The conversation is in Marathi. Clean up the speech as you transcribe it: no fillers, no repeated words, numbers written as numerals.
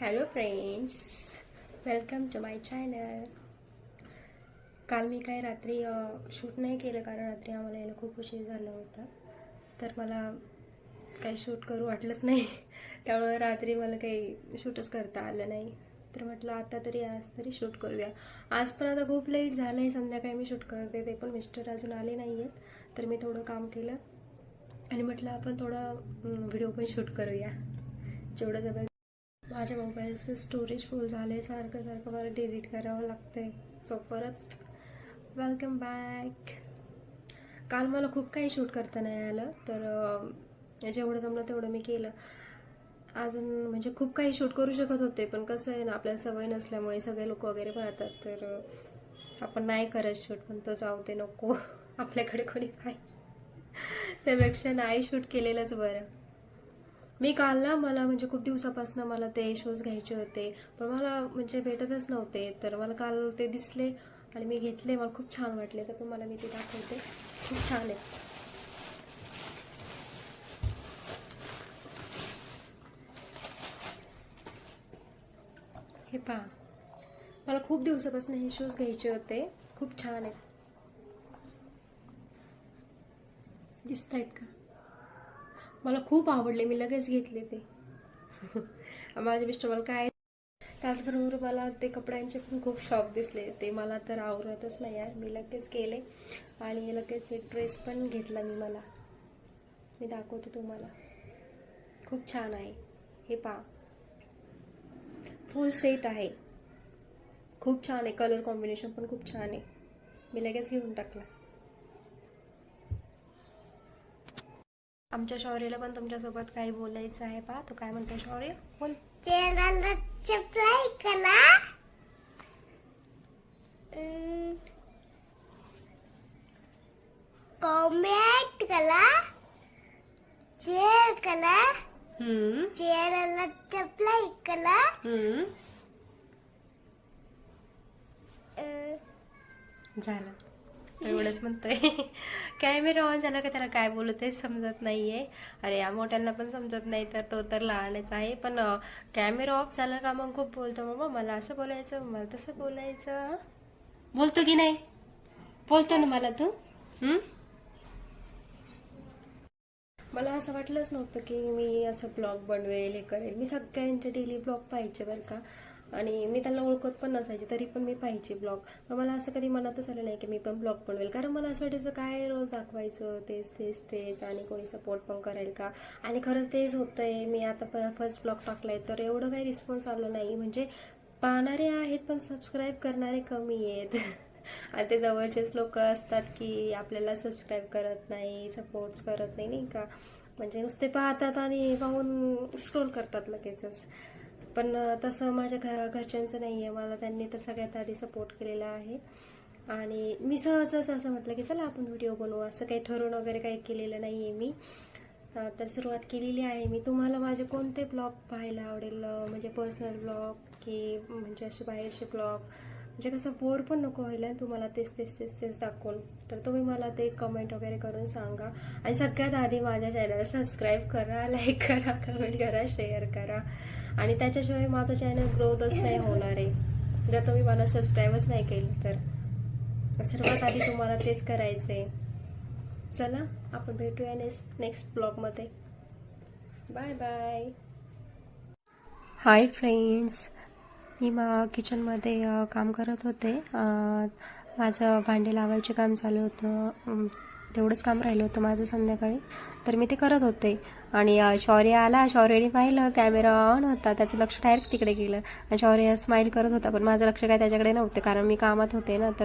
Hello friends, welcome to my channel. काल मी काय रात्री शूट नाही केलं कारण रात्री आम्हाला यायला खूप उशीर झाला होता. तर मला काही शूट करू वाटलंच नाही. त्यामुळे रात्री मला काही शूटच करता आलं नाही. तर म्हटलं आता तरी आज तरी शूट करूया. आज पण आता खूप लेट झालं आहे, संध्याकाळी मी शूट करते. ते पण मिस्टर अजून आले नाही आहेत. तर मी थोडं काम केलं आणि म्हटलं आपण थोडा व्हिडिओ पण शूट करूया. जेवढं जमेल. माझ्या मोबाईलचं स्टोरेज फुल झालं आहे, सारखं सारखं मला डिलीट करावं लागतं आहे. सो परत वेलकम बॅक. काल मला खूप काही शूट करता नाही आलं, तर जेवढं जमलं तेवढं मी केलं. अजून म्हणजे खूप काही शूट करू शकत होते, पण कसं आहे ना, आपल्याला सवय नसल्यामुळे सगळे लोक वगैरे पाहतात, तर आपण नाही करत शूट. पण तो जाऊ दे, नको आपल्याकडे कोणी पाहिजे, त्यापेक्षा नाही शूट केलेलंच बरं. मी काल ना मला म्हणजे खूप दिवसापासून मला ते शूज घ्यायचे होते, पण मला म्हणजे भेटतच नव्हते. तर मला काल ते दिसले आणि मी घेतले. मला खूप छान वाटले, तर तुम्हाला मी ते दाखवते. खूप छान आहे. हे पहा, मला खूप दिवसापासून हे शूज घ्यायचे होते. खूप छान आहेत. दिसत आहेत का? मला खूप आवडले, मी लगेच घेतले ते. माझे मिस्टर मला काय. त्याचबरोबर मला ते कपड्यांचे पण खूप शॉप दिसले, ते मला तर आवडतच नाही यार. मी लगेच गेले आणि लगेच एक ड्रेस पण घेतला मी दाखवते तुम्हाला. खूप छान आहे. हे पहा, फुल सेट आहे. खूप छान आहे. कलर कॉम्बिनेशन पण खूप छान आहे. मी लगेच घेऊन टाकला. आमच्या शौर्यला पण तुमच्यासोबत काही बोलायचं आहे. पहा, तो काय म्हणतो शौर्य? बोल. चॅनलला सबस्क्राइब करा, कमेंट करा, शेअर करा. चॅनलला सबस्क्राइब करा. झालं, एवढंच म्हणतोय. कॅमेरा ऑन झाला का त्याला काय बोलू ते समजत नाहीये. अरे या मोठ्यांना पण समजत नाही, तर तो तर लहानच आहे. पण कॅमेरा ऑफ झाला का मग खूप बोलतो. मम्मा मला असं बोलायचं, मला तसं बोलायचं. बोलतो की नाही? बोलतो ना मला तू. मला असं वाटलंच नव्हतं की मी असं ब्लॉग बनवेल, हे करेल. मी सगळ्यांचे डेली ब्लॉग पाहायचे बरं का, आणि मी त्यांना ओळखत पण नसायचे, तरी पण मी पाहायचे ब्लॉग. पण मला असं कधी मनातच आलं नाही की मी पण ब्लॉग बनवेल, कारण मला असं वाटायचं काय रोज दाखवायचं तेच तेच तेच, आणि कोणी सपोर्ट पण करेल का. आणि खरंच तेच होतंय. मी आता फर्स्ट ब्लॉग टाकलाय, तर एवढं काही रिस्पॉन्स आलं नाही. म्हणजे पाहणारे आहेत पण सबस्क्राईब करणारे कमी आहेत. आणि ते जवळचेच लोक असतात की आपल्याला सबस्क्राईब करत नाही, सपोर्ट करत नाही, नाही का. म्हणजे नुसते पाहतात आणि पाहून स्क्रोल करतात लगेचच. पण तसं माझ्या घरच्यांचं नाही आहे. मला त्यांनी तर सगळ्यात आधी सपोर्ट केलेला आहे. आणि मी सहजच असं म्हटलं की चला आपण व्हिडिओ बनवू. असं काही ठरवून वगैरे काही केलेलं नाही आहे मी. तर सुरुवात केलेली आहे मी. तुम्हाला माझे कोणते ब्लॉग पाहायला आवडेल, म्हणजे पर्सनल ब्लॉग की म्हणजे असे बाहेरचे ब्लॉग, म्हणजे कसं बोर पण नको व्हायला तुम्हाला तेच तेच तेच तेच दाखवून. तर तुम्ही मला ते कमेंट वगैरे करून सांगा. आणि सगळ्यात आधी माझ्या चॅनलला सबस्क्राईब करा, लाईक करा, कमेंट करा, शेअर करा. आणि त्याच्याशिवाय माझं चॅनल ग्रोथच नाही होणार आहे जर तुम्ही मला सबस्क्राईबच नाही केलं तर. सर्वात आधी तुम्हाला तेच करायचं आहे. चला आपण भेटूया नेक्स्ट ब्लॉगमध्ये. Bye bye. हाय फ्रेंड्स, मी किचनमध्ये काम करत होते. माझं भांडे लावायचे काम चालू होतं. तेवढंच काम राहिलं होतं माझं संध्याकाळी, तर मी ते करत होते. आणि शौर्य आला. शौर्यने पाहिलं कॅमेरा ऑन होता, त्याचं लक्ष डायरेक्ट तिकडे गेलं आणि शौर्य स्माईल करत होता, पण माझं लक्ष काय त्याच्याकडे नव्हतं कारण मी कामात होते ना. तर